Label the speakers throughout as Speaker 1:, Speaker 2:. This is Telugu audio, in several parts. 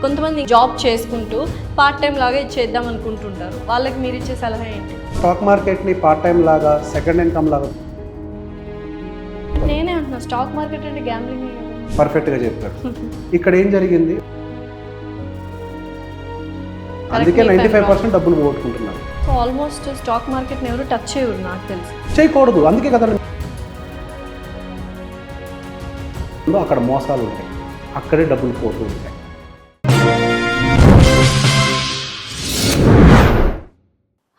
Speaker 1: కొంతమంది జాబ్ చేసుకుంటూ పార్ట్ టైం లాగా చేద్దాం అనుకుంటుంటారు. వాళ్ళకి మీరు ఇచ్చే సలహా ఏంటి?
Speaker 2: స్టాక్ మార్కెట్ని పార్ట్ టైం లాగా, సెకండ్ ఇన్కమ్ లాగా
Speaker 1: నేనే అంటున్నా, స్టాక్ మార్కెట్ అంటే గ్యాంబ్లింగ్.
Speaker 2: పర్ఫెక్ట్గా చెప్పారు. ఇక్కడ ఏం జరిగింది? అందుకే 95% డబ్బులు పోగొట్టుకుంటున్నారు.
Speaker 1: సో ఆల్మోస్ట్ స్టాక్ మార్కెట్ని ఎవరు టచ్ చేయరు నాకు తెలిసి.
Speaker 2: చేయకూడదు. అందుకే కదా అక్కడ మోసాలు ఉంటాయి, అక్కడే డబ్బులు పోతూ ఉంటాయి.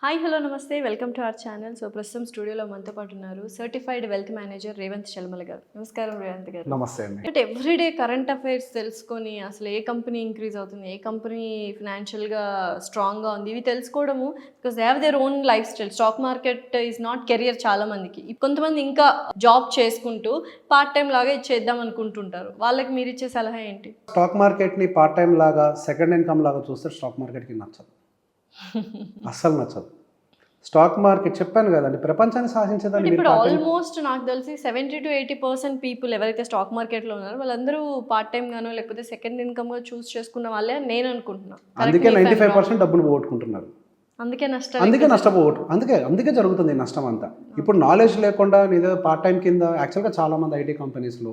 Speaker 1: హాయ్ హలో నమస్తే, welcome to our channel. So ప్రస్తుతం స్టూడియోలో మనతో పాటు ఉన్నారు సర్టిఫైడ్ వెల్త్ మేనేజర్ రేవంత్ చల్మల గారు. నమస్కారం రేవంత్ గారు.
Speaker 2: నమస్తే అండి.
Speaker 1: అంటే ఎవ్రీడే కరెంట్ అఫైర్స్ తెలుసుకొని అసలు ఏ కంపెనీ ఇంక్రీజ్ అవుతుంది, ఏ కంపెనీ ఫినాన్షియల్గా స్ట్రాంగ్గా ఉంది, ఇవి తెలుసుకోవడము. Because they have their own life style. Stock market is not career చాలా మందికి. కొంతమంది ఇంకా జాబ్ చేసుకుంటూ పార్ట్ టైం లాగా చేద్దాం అనుకుంటుంటారు. వాళ్ళకి మీరు ఇచ్చే సలహా ఏంటి?
Speaker 2: స్టాక్ మార్కెట్ని పార్ట్ టైం లాగా, సెకండ్ ఇన్కమ్ లాగా చూస్తే స్టాక్ మార్కెట్కి నచ్చదు, అస్సలు నచ్చదు. స్టాక్ మార్కెట్ చెప్పాను కదండి, ప్రపంచాన్ని శాసించేదాన్ని.
Speaker 1: ఇప్పుడు ఆల్మోస్ట్ నాకు తెలిసి 70 to 80% పీపుల్ ఎవరైతే స్టాక్ మార్కెట్లో ఉన్నారో వాళ్ళందరూ పార్ట్ టైం గానో లేకపోతే సెకండ్ ఇన్కమ్ గా చూస్ చేసుకున్న వాళ్ళే అని నేను అనుకుంటున్నాను.
Speaker 2: అందుకే 95% డబ్బులు పోగొట్టుకుంటున్నారు. అందుకే నష్టపోవటం. అందుకే జరుగుతుంది నష్టం అంతా. ఇప్పుడు నాలెడ్జ్ లేకుండా ఏదో పార్ట్ టైం కింద, యాక్చువల్గా చాలా మంది ఐటీ కంపెనీస్లో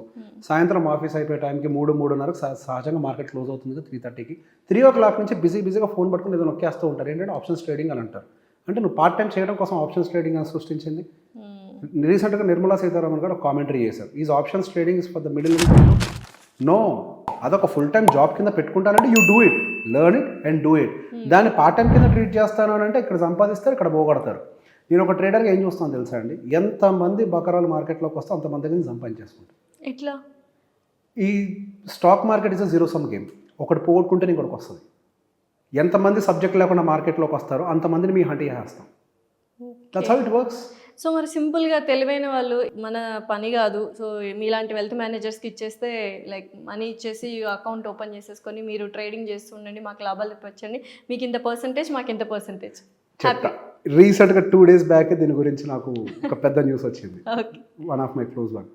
Speaker 2: సాయంత్రం ఆఫీస్ అయిపోయే టైంకి 3-3:30 సహజంగా మార్కెట్ క్లోజ్ అవుతుంది, 3:30కి 3 o'clock నుంచి బిజీగా ఫోన్ పట్టుకుని ఏదో నొక్కేస్తూ ఉంటారు. ఏంటంటే ఆప్షన్స్ ట్రేడింగ్ అని అంటారు. అంటే నువ్వు పార్ట్ టైం చేయడం కోసం ఆప్షన్స్ ట్రేడింగ్ అని సృష్టించింది. రీసెంట్గా నిర్మలా సీతారామన్ గారు ఒక కామెంటరీ చేశారు, is options trading is for the middle income. No, అదొక ఫుల్ టైం జాబ్ కింద పెట్టుకుంటానంటే you do it, learn it and do it. దాన్ని పార్ట్ టైం కింద ట్రీట్ చేస్తాను అని అంటే ఇక్కడ సంపాదిస్తారు, ఇక్కడ పోగొడతారు. నేను ఒక ట్రేడర్గా ఏం చూస్తాను తెలుసా అండి, ఎంతమంది బకరాలు మార్కెట్లోకి వస్తే అంతమంది దగ్గర సంపాదించేసుకుంటాను.
Speaker 1: ఎట్లా? ఈ
Speaker 2: stock market is a zero sum game. ఒకటి పోగొట్టుకుంటే ఇంకొకటి వస్తుంది. ఎంతమంది సబ్జెక్ట్ లేకుండా మార్కెట్లోకి వస్తారో అంతమందిని మీ హంట్ చేస్తాం. That's how it works.
Speaker 1: So మరి సింపుల్గా తెలివైన వాళ్ళు, మన పని కాదు, సో మీలాంటి వెల్త్ మేనేజర్స్కి ఇచ్చేస్తే, లైక్ మనీ ఇచ్చేసి అకౌంట్ ఓపెన్ చేసేసుకొని మీరు ట్రేడింగ్ చేస్తుండండి, మాకు లాభాలు తెప్పచ్చండి, మీకు ఇంత పర్సంటేజ్, మాకు ఇంత పర్సంటేజ్.
Speaker 2: రీసెంట్గా 2 days బ్యాక్ దీని గురించి నాకు ఒక పెద్ద న్యూస్ వచ్చింది. One of my close one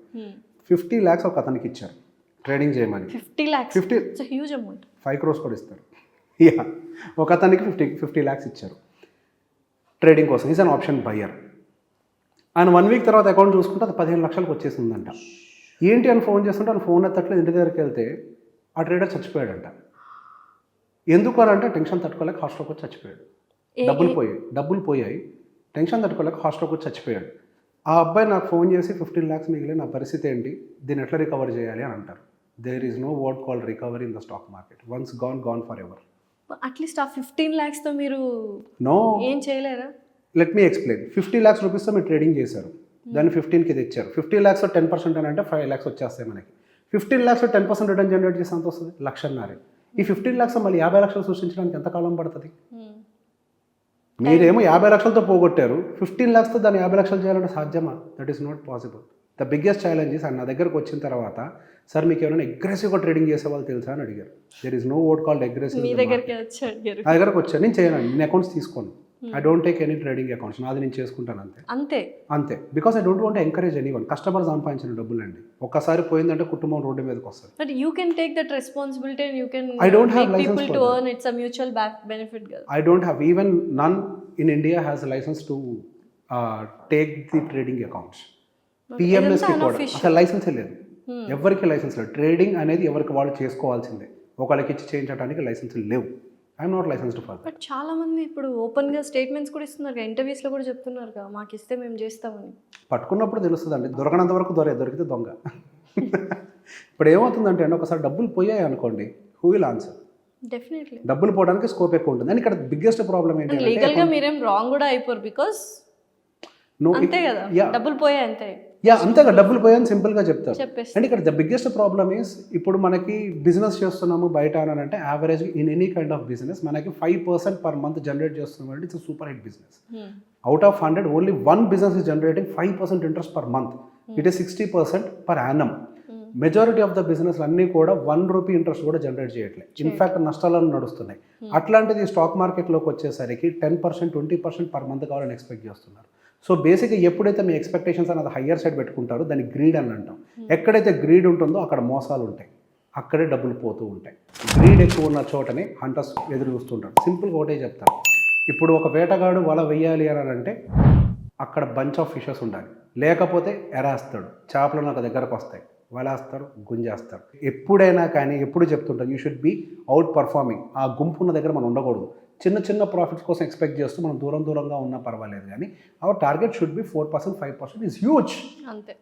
Speaker 2: 50 lakhs ఒక అతనికి ఇచ్చారు ట్రేడింగ్ చేయమని.
Speaker 1: 50 lakhs, it's a huge amount.
Speaker 2: 5 crores కూడా ఇస్తారు. యా, ఒక అతనికి 50 lakhs ఇచ్చారు ట్రేడింగ్ కోసం. Is an option buyer. ఆయన 1 week తర్వాత అకౌంట్ చూసుకుంటే అది 15 లక్షలకు వచ్చేసిందంట. ఏంటి అని ఫోన్ చేస్తుంటే ఆయన ఫోన్ ఎత్తట్లేదు. ఇంటి దగ్గరికి వెళ్తే ఆ ట్రేడర్ చచ్చిపోయాడంట. ఎందుకు అని అంటే టెన్షన్ తట్టుకోలేక హాస్టల్కి వచ్చి చచ్చిపోయాడు. డబ్బులు పోయాయి, టెన్షన్ తట్టుకోలేక హాస్టల్కి వచ్చి చచ్చిపోయాడు. ఆ అబ్బాయి నాకు ఫోన్ చేసి 15 lakhs మిగిలిన నా పరిస్థితి ఏంటి, దీన్ని ఎట్లా రికవర్ చేయాలి అని అంటారు. There is no word called recovery in the stock market. Once gone for ever.
Speaker 1: At least ఆ 15 lakhsతో మీరు
Speaker 2: నో
Speaker 1: ఏం చేయలేరా?
Speaker 2: Let me explain. 50 lakhs రూపీస్తో మీరు ట్రేడింగ్ చేశారు, దాన్ని 15కి తెచ్చారు. 50 lakhs 10% అని అంటే 5 lakhs వచ్చేస్తాయి మనకి. 15 lakhs 10% రిటర్న్ జనరేట్ చేస్తే ఎంత వస్తుంది? 1,50,000. ఈ 15 lakhs మళ్ళీ 50 లక్షలు సృష్టించడానికి ఎంత కాలం పడుతుంది? మీరేమో 50 లక్షలతో పోగొట్టారు, 15 lakhsతో దాన్ని 50 లక్షలు చేయాలంటే సాధ్యమా? That is not possible. The biggest challenges and నా దగ్గరకు వచ్చిన తర్వాత, సార్ మీకు ఏమైనా అగ్రెసివ్గా ట్రేడింగ్ చేసే వాళ్ళు తెలుసా అని అడిగారు. There is no word called aggressive.
Speaker 1: మీ దగ్గరికి
Speaker 2: నా దగ్గరకు వచ్చారు. నేను చేయను, నేను అకౌంట్స్ తీసుకోను. I don't take any trading accounts. నాది నేను చేసుకుంటాను అంతే. Because I don't want encourage anyone. Customer సంపాదించిన డబ్బులు అండి, ఒక్కసారి పోయిందంటే కుటుంబం రోడ్డు మీదకి వస్తుంది.
Speaker 1: But you can take that responsibility and you can
Speaker 2: I don't have licence
Speaker 1: to earn. It's a mutual benefit.
Speaker 2: I don't have, even none in India has licence to take the trading accounts. పిఎంఎస్కి కూడా అసలు లైసెన్సే లేదు. ఎవరికి లైసెన్స్ లేదు. ట్రేడింగ్ అనేది ఎవరికి వాళ్ళు చేసుకోవాల్సిందే. ఒకళ్ళకి ఇచ్చి చేయించడానికి లైసెన్సులు లేవు. I'm not licensed for.
Speaker 1: But చాలా మంది ఇప్పుడు ఓపెన్గా స్టేట్మెంట్స్ కూడా ఇస్తున్నారు, ఇంటర్వ్యూస్లో కూడా చెప్తున్నారు కదా, మాకు ఇస్తే మేము చేస్తామని.
Speaker 2: పట్టుకున్నప్పుడు తెలుస్తుంది అండి, దొరకనంత వరకు దొరికితే దొంగ. ఇప్పుడు ఏమవుతుందంటే అండి, ఒకసారి డబ్బులు పోయాయి అనుకోండి, హూ విల్ ఆన్సర్?
Speaker 1: డెఫినెట్లీ
Speaker 2: డబ్బులు పోవడానికి స్కోప్ ఎక్కువ ఉంటుంది. అని ఇక్కడ బిగ్గెస్ట్ ప్రాబ్లం ఏంటి,
Speaker 1: లీగల్గా మీరేం రాంగ్ కూడా అయిపోరు. బికాస్ అంతే కదా, డబ్బులు పోయాయి అంతే.
Speaker 2: అంతేగా, డబ్బులు పోయాయని సింపుల్గా చెప్తారు. అండ్ ఇక్కడ ద బిగ్గెస్ట్ ప్రాబ్లమ్ ఈస్, ఇప్పుడు మనకి బిజినెస్ చేస్తున్నాము బయట అని అంటే, average in any kind of business మనకి 5% per month జనరేట్ చేస్తున్నాం అంటే it's super hit business. Out of 100 only 1 business is generating 5% interest per month. It is 60% per annum. Majority of the business అన్నీ కూడా 1 రూపీ ఇంట్రెస్ట్ కూడా జనరేట్ చేయట్లేదు. ఇన్ఫాక్ట్ నష్టాలను నడుస్తున్నాయి. అట్లాంటిది స్టాక్ మార్కెట్లోకి వచ్చేసరికి 10%, 20% per month కావాలని ఎక్స్పెక్ట్ చేస్తున్నారు. సో బేసిక్గా ఎప్పుడైతే మీ ఎక్స్పెక్టేషన్స్ అనేది హయ్యర్ సైడ్ పెట్టుకుంటారో దాన్ని గ్రీడ్ అని అంటాం. ఎక్కడైతే గ్రీడ్ ఉంటుందో అక్కడ మోసాలు ఉంటాయి. అక్కడే డబ్బులు పోతూ ఉంటాయి. గ్రీడ్ ఎక్కువ ఉన్న చోటనే హంటర్స్ ఎదురు చూస్తుంటారు. సింపుల్గా ఒకటే చెప్తాను, ఇప్పుడు ఒక వేటగాడు వల వెయ్యాలి అని అంటే అక్కడ బంచ్ ఆఫ్ ఫిషెస్ ఉండాలి, లేకపోతే ఎరాస్తాడు, చేపలు నాకు దగ్గరకు వస్తాయి, వలేస్తారు, గుంజేస్తారు. ఎప్పుడైనా కానీ ఎప్పుడు చెప్తుంటారు, you should be outperforming. ఆ గుంపు ఉన్న దగ్గర మనం ఉండకూడదు. చిన్న చిన్న ప్రాఫిట్స్ కోసం ఎక్స్పెక్ట్ చేస్తూ మనం దూరంగా ఉన్నా పర్వాలేదు, కానీ our target should be 4%, 5% is huge.
Speaker 1: అంతే.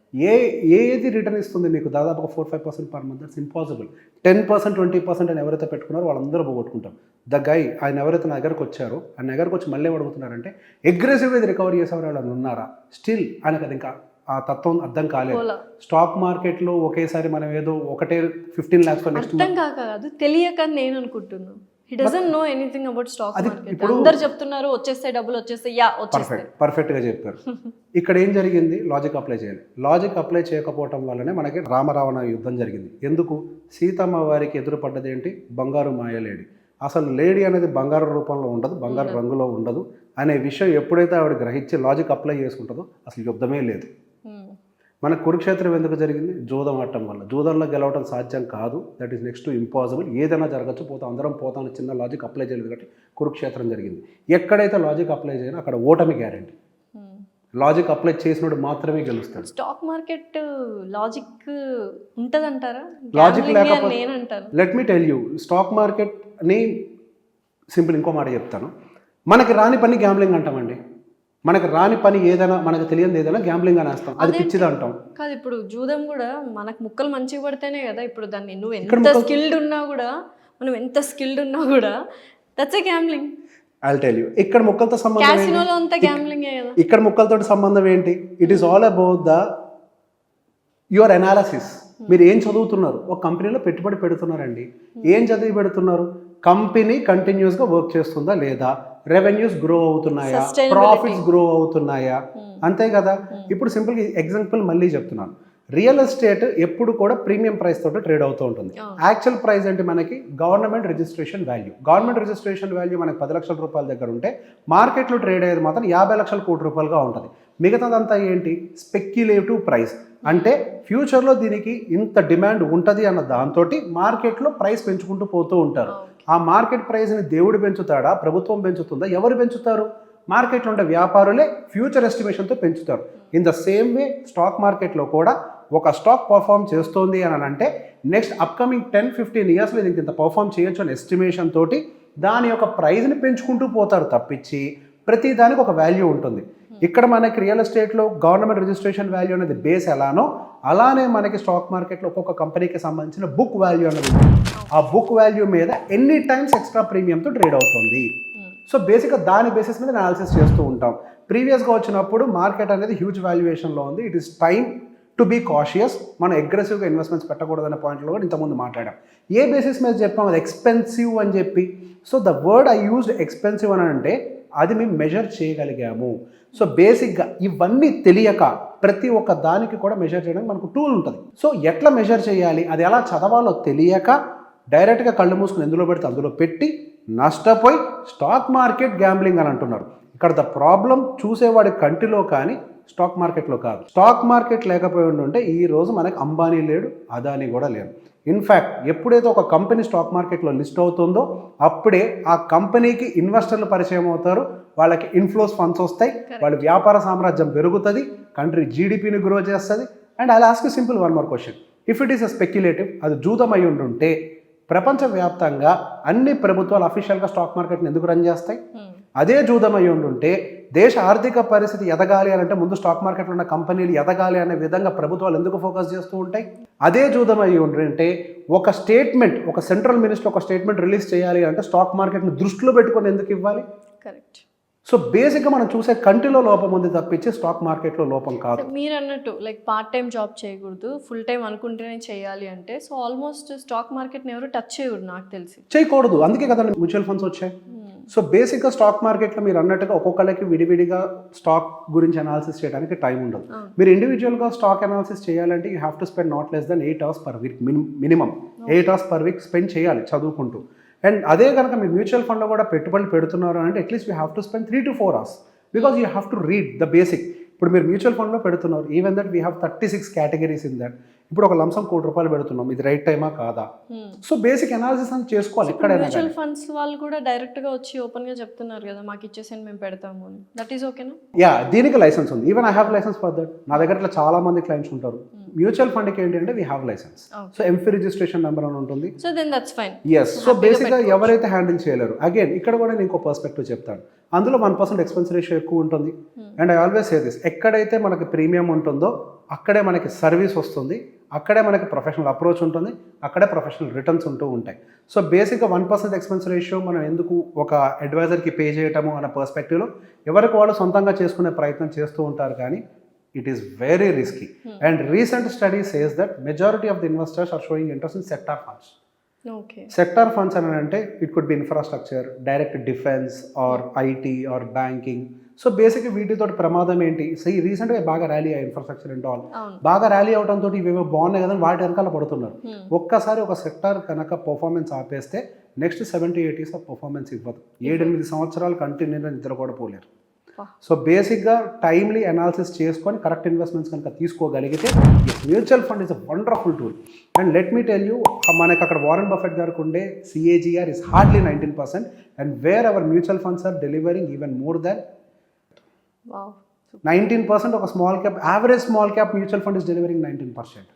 Speaker 2: ఏది రిటర్న్ ఇస్తుంది మీకు దాదాపుగా 4-5% పర్ మంత్? That's impossible. 10%, 20% అని ఎవరైతే పెట్టుకున్నారో వాళ్ళందరూ పోగొట్టుకుంటాం. ద గై ఆయన ఎవరైతే నా దగ్గరకు వచ్చారో ఆయన దగ్గరకు వచ్చి మళ్ళీ అడుగుతున్నారంటే అగ్రెసివ్గా ఇది రికవరీ చేసేవారు వాళ్ళు ఉన్నారా? స్టిల్ ఆయనకు అది ఇంకా ఆ తత్వం అర్థం కాలేదు. స్టాక్ మార్కెట్లో ఒకేసారి మనం ఏదో ఒకటే 15 lakhs
Speaker 1: అర్థం కాదు, తెలియక నేను అనుకుంటున్నాను. He doesn't know anything about stock market. అందరు చెప్తున్నారు వచ్చేస్తాయి డబ్బులు వచ్చేస్తాయి, వచ్చేస్తాయి.
Speaker 2: పర్ఫెక్ట్గా చెప్పారు. ఇక్కడ ఏం జరిగింది? లాజిక్ అప్లై చేయాలి. లాజిక్ అప్లై చేయకపోవటం వల్లనే మనకి రామరావణ యుద్ధం జరిగింది. ఎందుకు? సీతమ్మ వారికి ఎదురుపడ్డది ఏంటి? బంగారు మాయలేడి. అసలు లేడీ అనేది బంగారు రూపంలో ఉండదు, బంగారు రంగులో ఉండదు అనే విషయం ఎప్పుడైతే ఆవిడ గ్రహించి లాజిక్ అప్లై చేసుకుంటుందో అసలు యుద్ధమే లేదు. మన కురుక్షేత్రం ఎందుకు జరిగింది? జూదం ఆడటం వల్ల. జూదంలో గెలవడం సాధ్యం కాదు, that is next to impossible. ఏదైనా జరగచ్చు, అందరం పోతామని చిన్న లాజిక్ అప్లై చేయలేదు కాబట్టి కురుక్షేత్రం జరిగింది. ఎక్కడైతే లాజిక్ అప్లై చేయనో అక్కడ ఓటమి గ్యారెంటీ. లాజిక్ అప్లై చేసినోడు మాత్రమే గెలుస్తాడు.
Speaker 1: స్టాక్ మార్కెట్ లాజిక్ ఉంటుందంటారా?
Speaker 2: లాజిక్ లేకపోతే let me tell you, stock మార్కెట్ని సింపుల్ ఇంకో మాట చెప్తాను, మనకి రాని పని గ్యాంబ్లింగ్ అంటామండి. మనకు రాని పని ఏదైనా, మనకు తెలియదు ఏదైనా గ్యాంబ్లింగ్ అని వేస్తాం, అది పిచ్చిది అంటాం.
Speaker 1: కాదు, ఇప్పుడు జూదం కూడా మనకు ముక్కలు మంచిగా పడితేనే కదా. ఇప్పుడు దాన్ని నువ్వు ఎంత స్కిల్డ్ ఉన్నా కూడా, మనం ఎంత స్కిల్డ్ ఉన్నా కూడా that's a gambling.
Speaker 2: I'll tell you, ఇక్కడ ముక్కలతో సంబంధం,
Speaker 1: క్యాసినోలో అంతా గ్యాంబ్లింగే కదా.
Speaker 2: ఇక్కడ ముక్కలతో సంబంధం ఏంటి? It is all about the your analysis. మీరు ఏం చదువుతున్నారు? ఒక కంపెనీలో పెట్టుబడి పెడుతున్నారండి, ఏం చదివి పెడుతున్నారు? కంపెనీ కంటిన్యూస్గా వర్క్ చేస్తుందా లేదా, రెవెన్యూస్ గ్రో అవుతున్నాయా, ప్రాఫిట్స్ గ్రో అవుతున్నాయా, అంతే కదా. ఇప్పుడు సింపుల్గా ఎగ్జాంపుల్ మళ్ళీ చెప్తున్నాను, రియల్ ఎస్టేట్ ఎప్పుడు కూడా ప్రీమియం ప్రైస్ తోటి ట్రేడ్ అవుతూ ఉంటుంది. యాక్చువల్ ప్రైస్ అంటే మనకి government registration value. Government registration value మనకి 10 లక్షల రూపాయల దగ్గర ఉంటే మార్కెట్లో ట్రేడ్ అయ్యేది మాత్రం 50 లక్షల కోటి రూపాయలుగా ఉంటుంది. మిగతాదంతా ఏంటి? Speculative price. అంటే ఫ్యూచర్లో దీనికి ఇంత డిమాండ్ ఉంటుంది అన్న దాంతో మార్కెట్లో ప్రైస్ పెంచుకుంటూ పోతూ ఉంటారు. ఆ మార్కెట్ ప్రైస్ని దేవుడు పెంచుతాడా, ప్రభుత్వం పెంచుతుందా, ఎవరు పెంచుతారు? మార్కెట్లో ఉండే వ్యాపారులే ఫ్యూచర్ ఎస్టిమేషన్తో పెంచుతారు. In the same way stock మార్కెట్లో కూడా ఒక స్టాక్ పర్ఫామ్ చేస్తోంది అని అంటే నెక్స్ట్ అప్కమింగ్ 10-15 ఇయర్స్లో దీనికి ఇంత పర్ఫామ్ చేయొచ్చు అనే ఎస్టిమేషన్ తోటి దాని యొక్క ప్రైజ్ని పెంచుకుంటూ పోతారు తప్పించి ప్రతి దానికి ఒక వాల్యూ ఉంటుంది. ఇక్కడ మనకి రియల్ ఎస్టేట్లో గవర్నమెంట్ రిజిస్ట్రేషన్ వాల్యూ అనేది బేస్ ఎలానో అలానే మనకి స్టాక్ మార్కెట్లో ఒక్కొక్క కంపెనీకి సంబంధించిన బుక్ వాల్యూ అనేది ఆ బుక్ వాల్యూ మీద ఎన్ని టైమ్స్ ఎక్స్ట్రా ప్రీమియంతో ట్రేడ్ అవుతుంది. సో బేసిక్గా దాని బేసిస్ మీద అనాలిసిస్ చేస్తూ ఉంటాం. ప్రీవియస్గా వచ్చినప్పుడు మార్కెట్ అనేది హ్యూజ్ వాల్యుయేషన్లో ఉంది, it is time to be cautious. మనం అగ్రెసివ్గా ఇన్వెస్ట్మెంట్స్ పెట్టకూడదనే పాయింట్లో కూడా ఇంతకుముందు మాట్లాడాం. ఏ బేసిస్ మీద చెప్పాం? అది ఎక్స్పెన్సివ్ అని చెప్పి. So the word I used expensive అని అంటే అది మేము మెజర్ చేయగలిగాము. సో బేసిక్గా ఇవన్నీ తెలియక ప్రతి ఒక్క దానికి కూడా మెజర్ చేయడానికి మనకు టూల్ ఉంటుంది. సో ఎట్లా మెజర్ చేయాలి, అది ఎలా చదవాలో తెలియక డైరెక్ట్గా కళ్ళు మూసుకుని ఎందులో పెడితే అందులో పెట్టి నష్టపోయి స్టాక్ మార్కెట్ గ్యాంబ్లింగ్ అని అంటున్నారు. ఇక్కడ ద ప్రాబ్లం చూసేవాడి కంటిలో కానీ స్టాక్ మార్కెట్లో కాదు. స్టాక్ మార్కెట్ లేకపోయి ఉంటే ఈ రోజు మనకి అంబానీ లేడు, అదానీ కూడా లేడు. ఇన్ఫ్యాక్ట్ ఎప్పుడైతే ఒక కంపెనీ స్టాక్ మార్కెట్లో లిస్ట్ అవుతుందో అప్పుడే ఆ కంపెనీకి ఇన్వెస్టర్లు పరిచయం అవుతారు, వాళ్ళకి ఇన్ఫ్లోస్ ఫండ్స్ వస్తాయి, వాళ్ళ వ్యాపార సామ్రాజ్యం పెరుగుతుంది, కంట్రీ జీడిపిని గ్రో చేస్తుంది. And I'll ask simple one more question, if it is a speculative, అది జూదం అయి ఉంటే ప్రపంచవ్యాప్తంగా అన్ని ప్రభుత్వాలు అఫీషియల్గా స్టాక్ మార్కెట్ని ఎందుకు రన్ చేస్తాయి? అదే జూదం అయి ఉంటే దేశ ఆర్థిక పరిస్థితి ఎదగాలి అని అంటే ముందు స్టాక్ మార్కెట్లో ఉన్న కంపెనీలు ఎదగాలి అనే విధంగా ప్రభుత్వాలు ఎందుకు ఫోకస్ చేస్తూ ఉంటాయి? అదే జూదం అయి ఉంటే ఒక స్టేట్మెంట్, ఒక సెంట్రల్ మినిస్టర్ ఒక స్టేట్మెంట్ రిలీజ్ చేయాలి అంటే స్టాక్ మార్కెట్ని దృష్టిలో పెట్టుకొని ఎందుకు ఇవ్వాలి?
Speaker 1: కరెక్ట్.
Speaker 2: సో బేసిక్గా మనం చూసే కంటిలో లోపం ఉంది తప్పించి స్టాక్ మార్కెట్లో లోపం కాదు.
Speaker 1: మీరు అన్నట్టు లైక్ పార్ట్ టైం జాబ్ చేయకూడదు, ఫుల్ టైం అనుకుంటేనే చేయాలి అంటే సో ఆల్మోస్ట్ స్టాక్ మార్కెట్ని ఎవరు టచ్ చేయకూడదు, నాకు తెలిసి చేయకూడదు.
Speaker 2: అందుకే కదా మ్యూచువల్ ఫండ్స్ వచ్చాయి. సో బేసిక్గా స్టాక్ మార్కెట్లో మీరు అన్నట్టుగా ఒక్కొక్కరికి విడివిడిగా స్టాక్ గురించి అనాలిసిస్ చేయడానికి టైం ఉండదు. మీరు ఇండివిజువల్గా స్టాక్ అనాలిసిస్ చేయాలంటే you have to spend not less than 8 hours per week, minimum 8 hours per week spend చేయాలి చదువుకుంటూ. అండ్ అదే కనుక మీరు మ్యూచువల్ ఫండ్లో కూడా పెట్టుబడులు పెడుతున్నారు అంటే at least you have to spend 3 to 4 hours because you have to read the basic. ఇప్పుడు మీరు మ్యూచువల్ ఫండ్లో పెడుతున్నారు, even that we have 36 categories in that. ఇప్పుడు ఒక లంసం ₹1,00,00,000 పెడుతున్నాం, ఇది రైట్ టైమా కాదా? సో బేసిక్ అనాలిసిస్ అని చేసుకోవాలి ఎక్కడైనా.
Speaker 1: మ్యూచువల్ ఫండ్స్ వాళ్ళు కూడా డైరెక్ట్గా వచ్చి ఓపెన్గా చెప్తున్నారు కదా, మాకు ఇచ్చేసి మేము పెడతాము అని. దట్ ఈస్ ఓకేనా?
Speaker 2: యా, దీనికి లైసెన్స్ ఉంది. Even I have license for that. నా దగ్గర ఇట్లా చాలా మంది క్లయింట్స్ ఉంటారు. మ్యూచువల్ ఫండ్కి ఏంటి అంటే we have licence. So AMFI registration number అని ఉంటుంది.
Speaker 1: So then that's fine.
Speaker 2: Yes. So బేసిక్గా ఎవరైతే హ్యాండిల్ చేయలేరు, అగైన్ ఇక్కడ కూడా నేను ఇంకో పర్స్పెక్టివ్ చెప్తాను. అందులో 1% ఎక్స్పెన్స్ రేషియో ఎక్కువ ఉంటుంది. And I always say this, ఎక్కడైతే మనకి ప్రీమియం ఉంటుందో అక్కడే మనకి సర్వీస్ వస్తుంది, అక్కడే మనకి ప్రొఫెషనల్ అప్రోచ్ ఉంటుంది, అక్కడే ప్రొఫెషనల్ రిటర్న్స్ ఉంటూ ఉంటాయి. సో బేసిక్గా 1% ఎక్స్పెన్స్ రేషియో మనం ఎందుకు ఒక అడ్వైజర్కి పే చేయటము అన్న పర్స్పెక్టివ్లో ఎవరికి వాళ్ళు సొంతంగా చేసుకునే ప్రయత్నం చేస్తూ ఉంటారు, కానీ it is very risky. And recent study says that majority of the investors are showing interest in sector funds.
Speaker 1: Okay.
Speaker 2: Sector funds అంటే it could be infrastructure, direct defense or IT or banking. So బేసిక్గా వీటితో ప్రమాదం ఏంటి? రీసెంట్గా బాగా ర్యాలీ అయ్యాయి ఇన్ఫ్రాస్ట్రక్చర్ అండ్ ఆల్. బాగా ర్యాలీ అవడంతో ఇవేవో బాగున్నాయి కదా వాటి వెనకాల పడుతున్నారు. ఒక్కసారి ఒక సెక్టర్ కనుక పర్ఫార్మెన్స్ ఆపేస్తే నెక్స్ట్ 7-8 years ఆఫ్ పర్ఫార్మెన్స్ ఇవ్వదు. 7-8 సంవత్సరాలు కంటిన్యూగా నిద్ర కూడా పోలేరు. సో బేసిక్గా టైమ్లీ అనాలిసిస్ చేసుకొని కరెక్ట్ ఇన్వెస్ట్మెంట్స్ కనుక తీసుకోగలిగితే mutual fund is a wonderful tool. And let me tell you, మనకి అక్కడ వారెన్ బఫెట్ గారికి ఉండే CAGR is hardly 19%, and where our mutual funds are delivering even more than 19%. ఒక small cap, average small cap mutual fund is delivering 19%.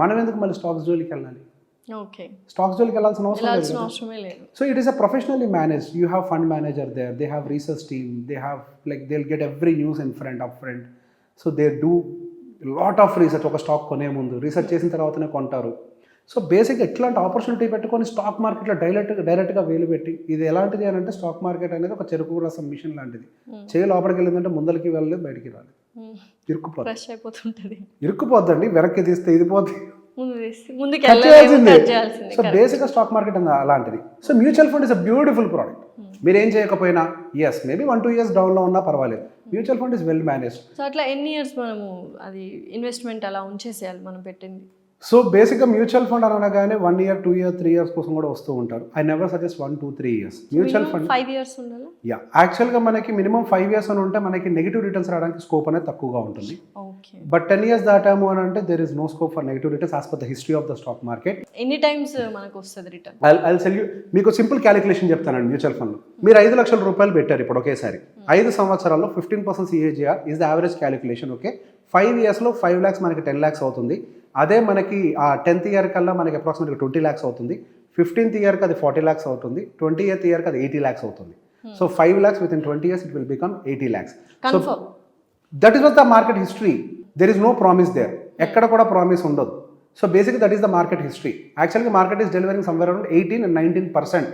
Speaker 2: మనం ఎందుకు మళ్ళీ స్టాక్స్ జోలికి వెళ్ళాలి?
Speaker 1: ఓకే,
Speaker 2: స్టాక్స్ జోలికి వెళ్ళాల్సిన అవసరం లేదు. So it is a professionally managed. You have fund manager there, they have research team, they have like they will get every news in front up front. So they do lot of research. ఒక స్టాక్ కొనే ముందు రీసెర్చ్ చేసిన తర్వాతనే కొంటారు. సో బేసిక్గా ఇట్లాంటి ఆపర్చునిటీ పెట్టుకొని స్టాక్ మార్కెట్లో డైరెక్ట్గా వేలు పెట్టి, ఇది ఎలాంటిది అని అంటే స్టాక్ మార్కెట్ అనేది ఒక చెరుకు రసం మిషన్ లాంటిది. చేయి లోపలికి వెళ్ళిందంటే ముందరికి వెళ్ళలేదు, బయటికి రాలేదు, ఇరుక్కుపోద్దండి. వెనక్కి తీస్తే ఇది పోతుంది. సో బేసిక్గా స్టాక్ మార్కెట్ అలాంటిది. So mutual fund is a beautiful product. మీరు ఏం చేయకపోయినా ఎస్ మేబీ 1-2 years డౌన్లో ఉన్నా పర్వాలేదు. Mutual fund is well managed.
Speaker 1: So అట్లా ఎన్ని ఇయర్స్ మనము అది ఇన్వెస్ట్మెంట్ అలా ఉంచేసేయాలి మనం పెట్టింది?
Speaker 2: సో బేసిక్గా మ్యూచువల్ ఫండ్ అనగానే 1 year, 2 year, 3 years కోసం కూడా వస్తూ ఉంటారు. I never suggest 1, 2, 3 years. Mutual fund
Speaker 1: 5 years ఉండాలి.
Speaker 2: యా, యాక్చువల్గా మనకి మినిమం 5 years అని ఉంటే మనకి నెగిటివ్ రిటర్న్స్ రావడానికి స్కోప్ అనేది తక్కువగా ఉంటుంది. బట్ 10 years దాటాము అని అంటే there is no scope for negative returns as per the history of the stock market.
Speaker 1: ఎన్ని టైమ్స్ మనకు వస్తుంది రిటర్న్?
Speaker 2: ఐల్ టెల్ యూ, మీకు సింపుల్ క్యాలిక్యులేషన్ చెప్తానండి. మ్యూచువల్ ఫండ్లో మీరు 5 లక్షల రూపాయలు పెట్టారు ఇప్పుడు ఒకేసారి. 5 సంవత్సరాల్లో 15% CAGR is the average calculation. Okay, 5 yearsలో 5 lakhs మనకి 10 lakhs అవుతుంది. అదే మనకి ఆ 10th year కల్లా మనకి అప్రాక్సిమేట్గా 20 lakhs అవుతుంది. 15th yearకి అది 40 lakhs అవుతుంది. 20th yearకి అది 80 lakhs అవుతుంది. So 5 lakhs within 20 years it will become 80 lakhs. So that is what the market history. There is no promise there. ఎక్కడ కూడా ప్రామిస్ ఉండదు. సో బేసిక్గా that is the market history. Actually market is delivering somewhere around 18 and 19%.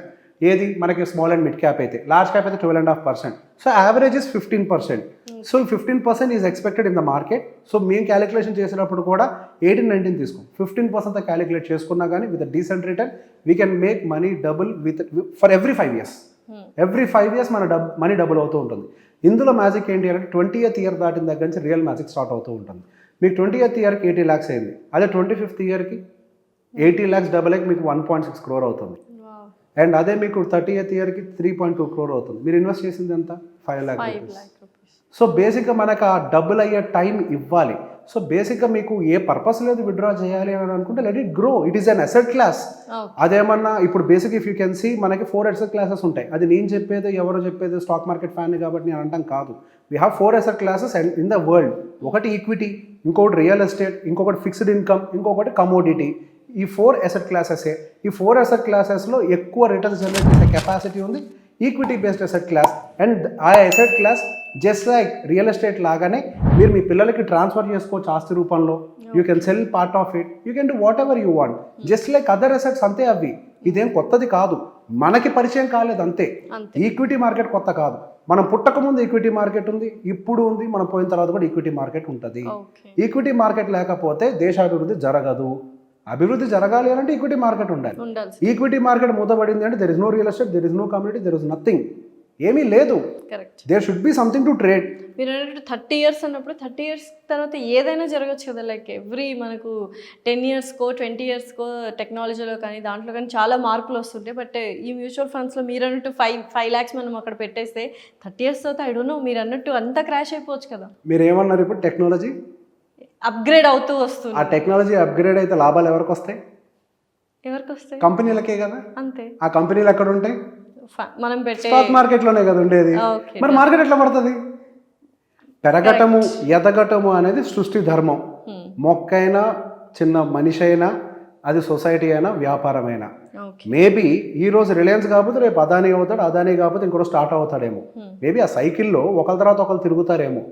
Speaker 2: ఏది మనకి స్మాల్ అండ్ మిడ్ క్యాప్ అయితే, లార్జ్ క్యాప్ అయితే 12.5%. So average is 15%. సో 15% is expected in the market. So మేము క్యాలిక్యులేషన్ చేసినప్పుడు కూడా 18-19 తీసుకోం, 15% క్యాలిక్యులేట్ చేసుకున్నా కానీ with decent return we can make money double for every 5 years. Every 5 years మన మనీ డబుల్ అవుతూ ఉంటుంది. ఇందులో మ్యాజిక్ ఏంటి అంటే 20th year దాటిన దగ్గర నుంచి రియల్ మ్యాజిక్ స్టార్ట్ అవుతూ ఉంటుంది. మీకు 20th yearకి 80 lakhs అయింది, అదే 25th yearకి 80 lakhs డబుల్ అయ్యి మీకు 1.6 crore అవుతుంది. అండ్ అదే మీకు 30th yearకి 3.2 crore అవుతుంది. మీరు ఇన్వెస్ట్ చేసింది ఎంత? 5 lakh rupees. సో బేసిక్గా మనకు ఆ డబుల్ అయ్యే టైం ఇవ్వాలి. సో బేసిక్గా మీకు ఏ పర్పస్ లేదు విత్డ్రా చేయాలి అని అనుకుంటే let it grow. It is an asset class. అదేమన్నా ఇప్పుడు basic if you can see మనకి 4 asset classes ఉంటాయి. అది నేను చెప్పేది ఎవరో చెప్పేది స్టాక్ మార్కెట్ ఫ్యాన్ కాబట్టి నేను అంటాం కాదు. We have 4 asset classes in the world. ఒకటి ఈక్విటీ, ఇంకొకటి రియల్ ఎస్టేట్, ఇంకొకటి ఫిక్స్డ్ ఇన్కమ్, ఇంకొకటి కమోడిటీ. ఈ 4 asset classes. ఈ 4 asset classes ఎక్కువ రిటర్న్స్ జనరేట్ చేసే కెపాసిటీ ఉంది equity based asset class. And ఆ asset class just like real estate లాగానే మీరు మీ పిల్లలకి ట్రాన్స్ఫర్ చేసుకోవచ్చు ఆస్తి రూపంలో. You can sell part of it, you can do whatever you want, just like other assets. అంతే అవి, ఇదేం కొత్తది కాదు, మనకి పరిచయం కాలేదు అంతే. ఈక్విటీ మార్కెట్ కొత్త కాదు. మనం పుట్టక ముందు ఈక్విటీ మార్కెట్ ఉంది, ఇప్పుడు ఉంది, మనం పోయిన తర్వాత కూడా ఈక్విటీ మార్కెట్ ఉంటుంది. ఈక్విటీ మార్కెట్ లేకపోతే దేశాభివృద్ధి జరగదు. అభివృద్ధి జరగాలి అంటే ఈక్విటీ మార్కెట్ ఉండాలి. ఈక్విటీ మార్కెట్ మూతపడింది అంటే there is no real estate, there is no community, there is nothing. ఏమీ లేదు. There should be something to trade.
Speaker 1: మీరు అన్నట్టు 30 years అన్నప్పుడు 30 years తర్వాత ఏదైనా జరగచ్చు కదా. లైక్ ఎవ్రీ మనకు 10 yearsకో 20 yearsకో టెక్నాలజీలో కానీ దాంట్లో కానీ చాలా మార్పులు వస్తుంటాయి. బట్ ఈ మ్యూచువల్ ఫండ్స్లో మీరు అన్నట్టు 5 lakhs మనం అక్కడ పెట్టేస్తే 30 years తర్వాత ఐ డోంట్ నో మీరు అన్నట్టు అంతా క్రాష్ అయిపోవచ్చు కదా.
Speaker 2: మీరు ఏమన్నారు ఇప్పుడు? టెక్నాలజీ
Speaker 1: అప్గ్రేడ్ అవుతూ వస్తుంది.
Speaker 2: ఆ టెక్నాలజీ అప్గ్రేడ్ అయితే లాభాలు ఎవరికి వస్తాయి?
Speaker 1: ఎవరికి వస్తాయి?
Speaker 2: కంపెనీలకే కదా.
Speaker 1: అంతే.
Speaker 2: ఆ కంపెనీలు ఎక్కడ ఉంటాయి?
Speaker 1: మనం పెట్టే
Speaker 2: స్టాక్ మార్కెట్లోనే కదా ఉండేది.
Speaker 1: ఓకే.
Speaker 2: మరి మార్కెట్ ఎట్లా పడుతుంది? పెరగటము ఎదగటము అనేది సృష్టి ధర్మం. మొక్కైనా చిన్న మనిషి అయినా అది సొసైటీ అయినా వ్యాపారమైనా.
Speaker 1: ఓకే.
Speaker 2: మేబీ ఈ రోజు రిలయన్స్ కాకపోతే రేపు అదానీ అవుతాడు, అదానీ కాకపోతే ఇంకో స్టార్ట్ అవుతాడేమో. మేబీ ఆ సైకిల్లో ఒకరి తర్వాత ఒకరు తిరుగుతారేమో.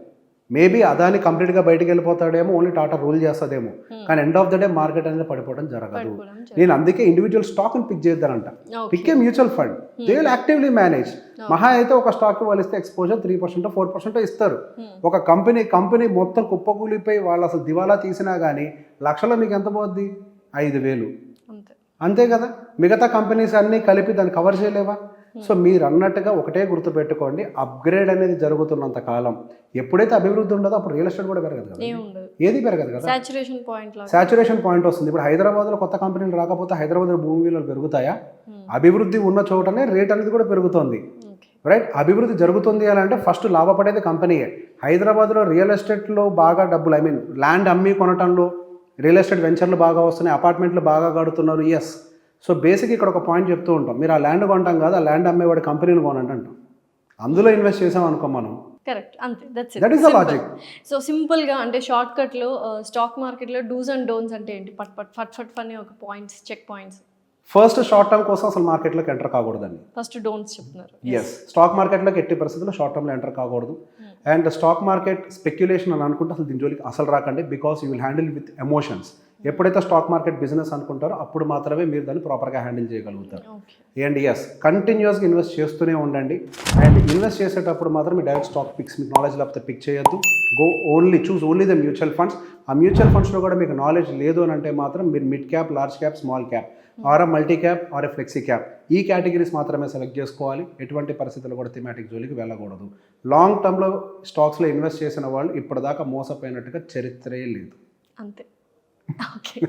Speaker 2: మేబీ అదాని కంప్లీట్గా బయటికి వెళ్ళిపోతాడేమో, ఓన్లీ టాటా రూల్ చేస్తుందేమో. కానీ end of the day market అనేది పడిపోవడం జరగదు. నేను అందుకే ఇండివిజువల్ స్టాక్ని పిక్ చేద్దానంట. Pick a mutual fund, they will యాక్టివ్లీ మేనేజ్. మహా అయితే ఒక స్టాక్ వాళ్ళు ఇస్తే ఎక్స్పోజర్ 3% 4% ఇస్తారు. ఒక కంపెనీ మొత్తం కుప్పకూలిపోయి వాళ్ళు అసలు దివాలా తీసినా కానీ లక్షలో మీకు ఎంత పోద్ది? 5,000. అంతే కదా. మిగతా కంపెనీస్ అన్నీ కలిపి దాన్ని కవర్ చేయలేవా? సో మీరు అన్నట్టుగా ఒకటే గుర్తుపెట్టుకోండి, అప్గ్రేడ్ అనేది జరుగుతున్నంత కాలం ఎప్పుడైతే అభివృద్ధి ఉండదో అప్పుడు రియల్ ఎస్టేట్ కూడా పెరగదు కదా, ఏది పెరగదు కదా. సాచురేషన్ పాయింట్ వస్తుంది. ఇప్పుడు హైదరాబాద్లో కొత్త కంపెనీలు రాకపోతే హైదరాబాద్లో భూమి విలువలు పెరుగుతాయా? అభివృద్ధి ఉన్న చోటనే రేట్ అనేది కూడా పెరుగుతుంది. రైట్. అభివృద్ధి జరుగుతుంది అని అంటే ఫస్ట్ లాభపడేది కంపెనీయే. హైదరాబాద్లో రియల్ ఎస్టేట్లో బాగా డబ్బులు, ఐ మీన్ ల్యాండ్ అమ్మి కొనటంలో రియల్ ఎస్టేట్ వెంచర్లు బాగా వస్తున్నాయి, అపార్ట్మెంట్లు బాగా కడుతున్నారు. ఎస్. సో బేసిక్ ఇక్కడ ఒక పాయింట్ చెప్తూ ఉంటాం, మీరు ఆ ల్యాండ్ కొంటాం కాదు, ఆ ల్యాండ్ అమ్మేవాడి కంపెనీలు కొనండి అంటాం. అందులో ఇన్వెస్ట్ చేసాం అనుకో మనం.
Speaker 1: కరెక్ట్. అంతే.
Speaker 2: That is the logic.
Speaker 1: So సింపుల్గా అంటే షార్ట్ కట్లో స్టాక్ మార్కెట్లో డూస్ అండ్ డోన్స్ అంటే ఏంటి? ఫట్ అని ఒక points, check points.
Speaker 2: First short term కోసం అసలు మార్కెట్లోకి ఎంటర్ కాకూడదండి.
Speaker 1: ఫస్ట్ డోంట్స్ చెప్తున్నారు.
Speaker 2: ఎస్. స్టాక్ మార్కెట్లోకి ఎట్టి పరిస్థితుల్లో షార్ట్ టర్మ్లో ఎంటర్ కాకూడదు. అండ్ స్టాక్ మార్కెట్ స్పెక్యులేషన్ అని అనుకుంటే అసలు దీని జోలికి అసలు రాకండి. Because you will handle with emotions. ఎప్పుడైతే స్టాక్ మార్కెట్ బిజినెస్ అనుకుంటారో అప్పుడు మాత్రమే మీరు దాన్ని ప్రాపర్గా హ్యాండిల్ చేయగలుగుతారు. అండ్ ఎస్, కంటిన్యూస్గా ఇన్వెస్ట్ చేస్తూనే ఉండండి. అండ్ ఇన్వెస్ట్ చేసేటప్పుడు మాత్రం మీ డైరెక్ట్ స్టాక్ పిక్స్ మీకు నాలెడ్జ్ లేకపోతే పిక్ చేయొద్దు. Choose only the mutual funds. ఆ మ్యూచువల్ ఫండ్స్లో కూడా మీకు నాలెడ్జ్ లేదు అని అంటే మాత్రం మీరు mid cap, large cap, small cap, or multi cap, or flexi cap, ఈ కేటగిరీస్ మాత్రమే సెలెక్ట్ చేసుకోవాలి. ఎటువంటి పరిస్థితుల్లో కూడా థీమాటిక్ జోలికి వెళ్ళకూడదు. లాంగ్ టర్మ్లో స్టాక్స్లో ఇన్వెస్ట్ చేసిన వాళ్ళు ఇప్పటిదాకా మోసపోయినట్టుగా చరిత్రే లేదు.
Speaker 1: అంతే. ఓకే.